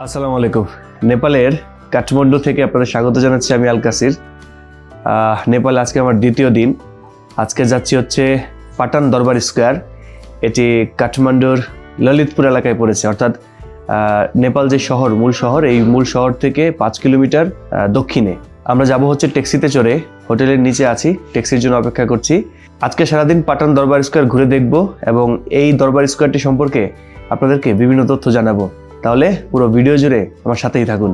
আসসালামু আলাইকুম। নেপালের কাঠমান্ডু থেকে আপনাদের স্বাগত জানাচ্ছি আমি আল কাসির। নেপালে আজকে আমার দ্বিতীয় দিন। আজকে যাচ্ছি হচ্ছে পাটান দরবার স্কোয়ার। এটি কাঠমান্ডুর ললিতপুর এলাকায় পড়েছে, অর্থাৎ নেপাল যে শহর, মূল শহর, এই মূল শহর থেকে 5 কিলোমিটার দক্ষিণে। আমরা যাব হচ্ছে ট্যাক্সিতে চড়ে। হোটেলের নিচে আছি, ট্যাক্সির জন্য অপেক্ষা করছি। আজকে সারাদিন পাটান দরবার স্কোয়ার ঘুরে দেখব এবং এই দরবার স্কোয়ারটি সম্পর্কে আপনাদেরকে বিভিন্ন তথ্য জানাবো। তাহলে পুরো ভিডিও জুড়ে আমার সাথেই থাকুন।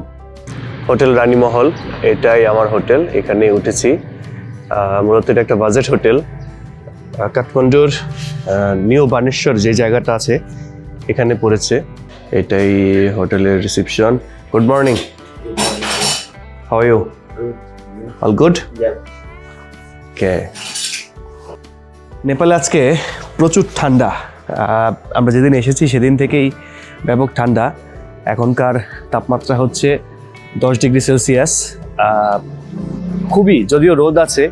হোটেল রানীমহল, এটাই আমার হোটেল, এখানে উঠেছি। মূলত এটা একটা বাজেট হোটেল। কাঠমান্ডুর নিউ বানেশ্বর যে জায়গাটা আছে এখানে পড়েছে। এটাই হোটেলের reception. Good morning, how are you? All good? Okay. নেপালে আজকে প্রচুর ঠান্ডা। আমরা যেদিন এসেছি সেদিন থেকেই ব্যাপক ঠান্ডা। এখনকার তাপমাত্রা হচ্ছে 10 ডিগ্রি সেলসিয়াস। খুবই, যদিও রোদ আছে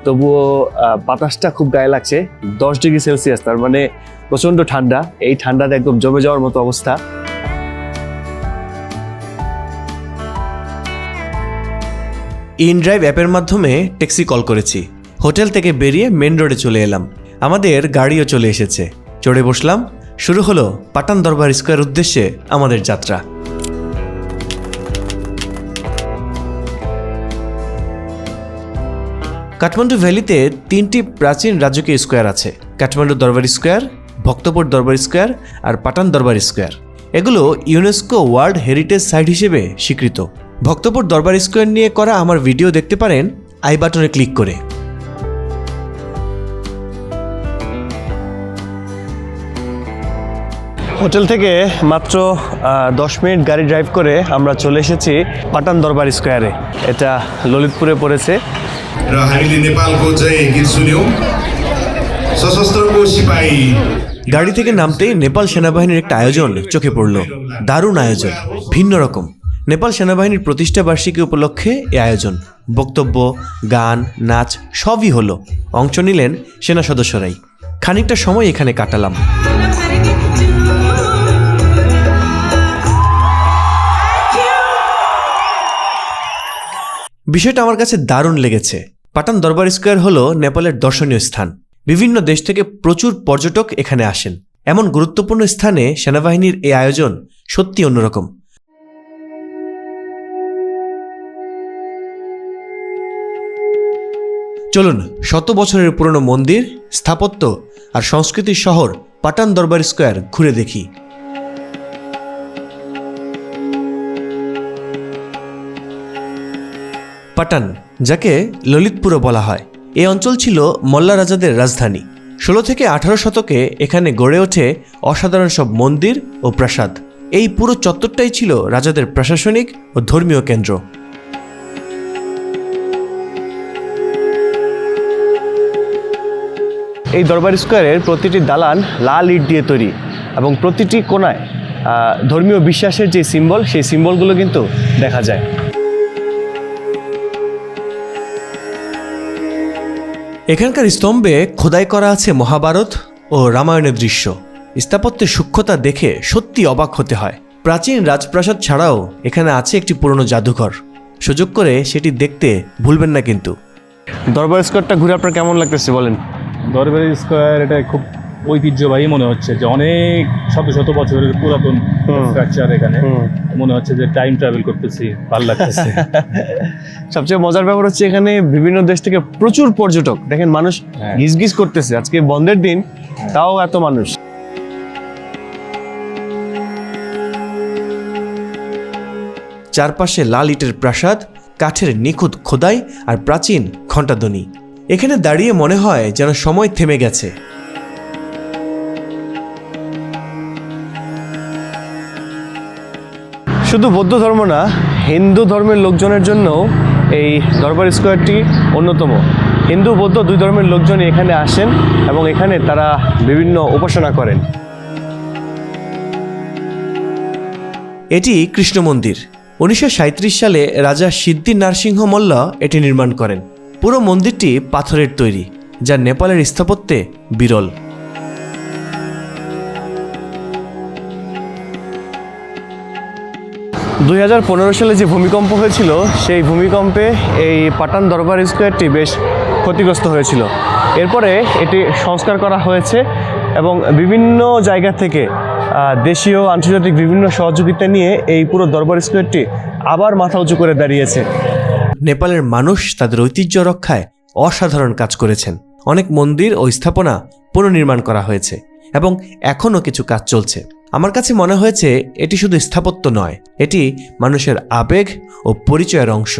তবুও বাতাসটা খুব গায়ে লাগছে। 10 ডিগ্রি সেলসিয়াস, তার মানে প্রচণ্ড ঠান্ডা। এই ঠান্ডাতে একদম জমে যাওয়ার মতো অবস্থা। ইনড্রাইভ অ্যাপের মাধ্যমে ট্যাক্সি কল করেছি। হোটেল থেকে বেরিয়ে মেন রোডে চলে এলাম। আমাদের গাড়িও চলে এসেছে, চড়ে বসলাম। শুরু হলো পাটান দরবার স্কোয়ার উদ্দেশ্যে আমাদের যাত্রা। কাঠমান্ডু ভ্যালিতে 3টি প্রাচীন রাজকীয় স্কোয়ার আছে: কাঠমান্ডু দরবার স্কোয়ার, ভক্তপুর দরবার স্কোয়ার আর পাটান দরবার স্কোয়ার। এগুলো ইউনেস্কো ওয়ার্ল্ড হেরিটেজ সাইট হিসেবে স্বীকৃত। ভক্তপুর দরবার স্কোয়ার নিয়ে করা আমার ভিডিও দেখতে পারেন আই বাটনে ক্লিক করে। হোটেল থেকে মাত্র 10 মিনিট গাড়ি ড্রাইভ করে আমরা চলে এসেছি পাটান দরবার স্কোয়ারে। এটা ললিতপুরে পড়েছে। र हामीले नेपालको जय गीत सुन्यौं। सशस्त्रको सिपाही গাড়ি থেকে নামতেই নেপাল সেনাবাহিনীর একটা আয়োজন চোখে পড়ল। দারুণ আয়োজন, ভিন্ন রকম। নেপাল সেনাবাহিনীর প্রতিষ্ঠা বার্ষিকী উপলক্ষে এই আয়োজন। বক্তব্য, গান, নাচ সবই হলো। অংশ নিলেন সেনা সদস্যরাই। খানিকটা সময় এখানে কাটালাম। বিষয়টা আমার কাছে দারুণ লেগেছে। পাটান দরবার স্কোয়ার হলো নেপালের দর্শনীয় স্থান। বিভিন্ন দেশ থেকে প্রচুর পর্যটক এখানে আসেন। এমন গুরুত্বপূর্ণ স্থানে সেনাবাহিনীর এই আয়োজন সত্যি অন্যরকম। চলুন শত বছরের পুরনো মন্দির, স্থাপত্য আর সংস্কৃতির শহর পাটান দরবার স্কোয়ার ঘুরে দেখি। পাটান, যাকে ললিতপুরও বলা হয়, এই অঞ্চল ছিল মল্লা রাজাদের রাজধানী। 16 থেকে 18 শতকে এখানে গড়ে ওঠে অসাধারণ সব মন্দির ও প্রাসাদ। এই পুরো চত্বরটাই ছিল রাজাদের প্রশাসনিক ও ধর্মীয় কেন্দ্র। এই দরবার স্কোয়ারের প্রতিটি দালান লাল ইট দিয়ে তৈরি এবং প্রতিটি কোণায় ধর্মীয় বিশ্বাসের যে সিম্বল, সেই সিম্বলগুলো কিন্তু দেখা যায়। এখানকার স্তম্ভে খোদাই করা আছে মহাভারত ও রামায়ণের দৃশ্য। স্থাপত্যের সূক্ষ্মতা দেখে সত্যি অবাক হতে হয়। প্রাচীন রাজপ্রাসাদ ছাড়াও এখানে আছে একটি পুরনো জাদুঘর। সুযোগ করে সেটি দেখতে ভুলবেন না কিন্তু। দরবার স্কোয়ারটা ঘুরে আপনার কেমন লাগতেছে বলেন? দরবার স্কোয়ার এটা খুব ঐতিহ্যবাহী মনে হচ্ছে, যে অনেক শত শত বছরের পুরাতন স্ট্রাকচার। এখানে মনে হচ্ছে যে টাইম ট্রাভেল করতেছি, ভালো লাগতেছে। সবচেয়ে মজার ব্যাপার হচ্ছে এখানে বিভিন্ন দেশ থেকে প্রচুর পর্যটক। দেখেন, মানুষ গিজগিজ করতেছে। আজকে বন্ধের দিন, তাও এত মানুষ। চারপাশে লাল ইটের প্রাসাদ, কাঠের নিখুঁত খোদাই আর প্রাচীন ঘণ্টাধ্বনি। এখানে দাঁড়িয়ে মনে হয় যেন সময় থেমে গেছে। শুধু বৌদ্ধ ধর্ম না, হিন্দু ধর্মের লোকজনের জন্য এই দরবার স্কোয়ারটি অন্যতম। হিন্দু বৌদ্ধ দুই ধর্মের লোকজনই এখানে আসেন এবং এখানে তারা বিভিন্ন উপাসনা করেন। এটি কৃষ্ণ মন্দির। 1937 সালে রাজা সিদ্ধি নারসিংহ মল্ল এটি নির্মাণ করেন। পুরো মন্দিরটি পাথরের তৈরি, যা নেপালের স্থাপত্যে বিরল। 2015 সালে যে ভূমিকম্প হয়েছিল সেই ভূমিকম্পে এই পাটান দরবার স্কোয়ারটি বেশ ক্ষতিগ্রস্ত হয়েছিল। এরপরে এটি সংস্কার করা হয়েছে এবং বিভিন্ন জায়গা থেকে দেশীয় আন্তর্জাতিক বিভিন্ন সহযোগিতা নিয়ে এই পুরো দরবার স্কোয়ারটি আবার মাথা উঁচু করে দাঁড়িয়েছে। নেপালের মানুষ তাদের ঐতিহ্য রক্ষায় অসাধারণ কাজ করেছেন। অনেক মন্দির ও স্থাপনা পুনর্নির্মাণ করা হয়েছে এবং এখনও কিছু কাজ চলছে। আমার কাছে মনে হয়েছে এটি শুধু স্থাপত্য নয়, এটি মানুষের আবেগ ও পরিচয়ের অংশ।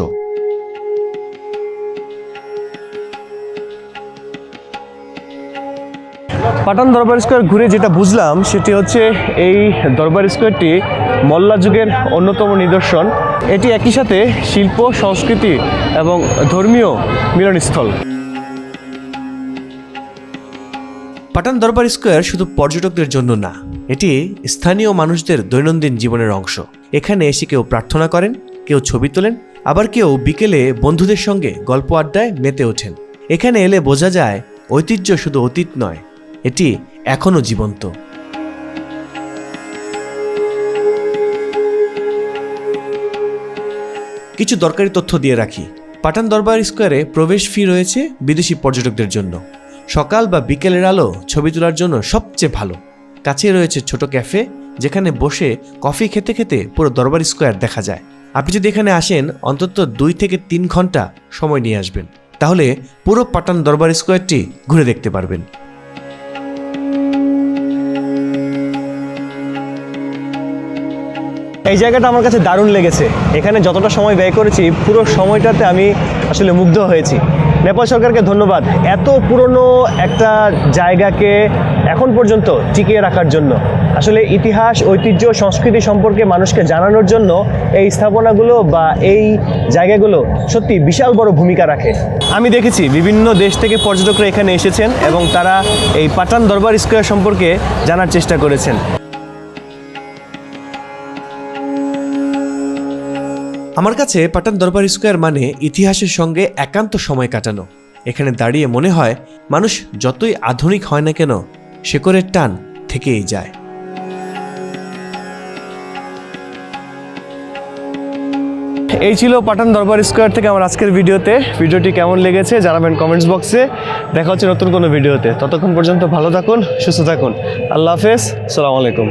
পাটান দরবার স্কোয়ার ঘুরে যেটা বুঝলাম সেটি হচ্ছে এই দরবার স্কোয়ারটি মল্লা যুগের অন্যতম নিদর্শন। এটি একই সাথে শিল্প, সংস্কৃতি এবং ধর্মীয় মিলনস্থল। পাটান দরবার স্কোয়ার শুধু পর্যটকদের জন্য না, এটি স্থানীয় মানুষদের দৈনন্দিন জীবনের অংশ। এখানে এসে কেউ প্রার্থনা করেন, কেউ ছবি তোলেন, আবার কেউ বিকেলে বন্ধুদের সঙ্গে গল্প আড্ডায় মেতে ওঠেন। এখানে এলে বোঝা যায় ঐতিহ্য শুধু অতীত নয়, এটি এখনও জীবন্ত। কিছু দরকারি তথ্য দিয়ে রাখি। পাটান দরবার স্কোয়ারে প্রবেশ ফি রয়েছে বিদেশি পর্যটকদের জন্য। সকাল বা বিকেলের আলো ছবি তোলার জন্য সবচেয়ে ভালো। কাছে রয়েছে ছোট ক্যাফে, যেখানে বসে কফি খেতে খেতে পুরো দরবার স্কোয়ার দেখা যায়। আপনি যদি এখানে আসেন অন্তত 2 থেকে 3 ঘন্টা সময় নিয়ে আসবেন, তাহলে পুরো পাটান দরবার স্কোয়ারটি ঘুরে দেখতে পারবেন। এই জায়গাটা আমার কাছে দারুণ লেগেছে। এখানে যতটা সময় ব্যয় করেছি পুরো সময়টাতে আমি আসলে মুগ্ধ হয়েছি। নেপাল সরকারকে ধন্যবাদ এত পুরনো একটা জায়গাকে এখন পর্যন্ত টিকিয়ে রাখার জন্য। আসলে ইতিহাস, ঐতিহ্য, সংস্কৃতি সম্পর্কে মানুষকে জানানোর জন্য এই স্থাপনাগুলো বা এই জায়গাগুলো সত্যি বিশাল বড় ভূমিকা রাখে। আমি দেখেছি বিভিন্ন দেশ থেকে পর্যটকরা এখানে এসেছেন এবং তারা এই পাটান দরবার স্কোয়ার সম্পর্কে জানার চেষ্টা করেছেন। আমার কাছে পাটান দরবার স্কোয়ার মানে ইতিহাসের সঙ্গে একান্ত সময় কাটানো। এখানে দাঁড়িয়ে মনে হয় মানুষ যতই আধুনিক হয় না কেন, শেকড়ের টান থেকেই যায়। এই ছিল পাটান দরবার স্কোয়ার থেকে আমার আজকের ভিডিওতে। ভিডিওটি কেমন লেগেছে জানাবেন কমেন্টস বক্সে। দেখা হচ্ছে নতুন কোনো ভিডিওতে। ততক্ষণ পর্যন্ত ভালো থাকুন, সুস্থ থাকুন। আল্লাহ হাফেজ, আসসালামু আলাইকুম।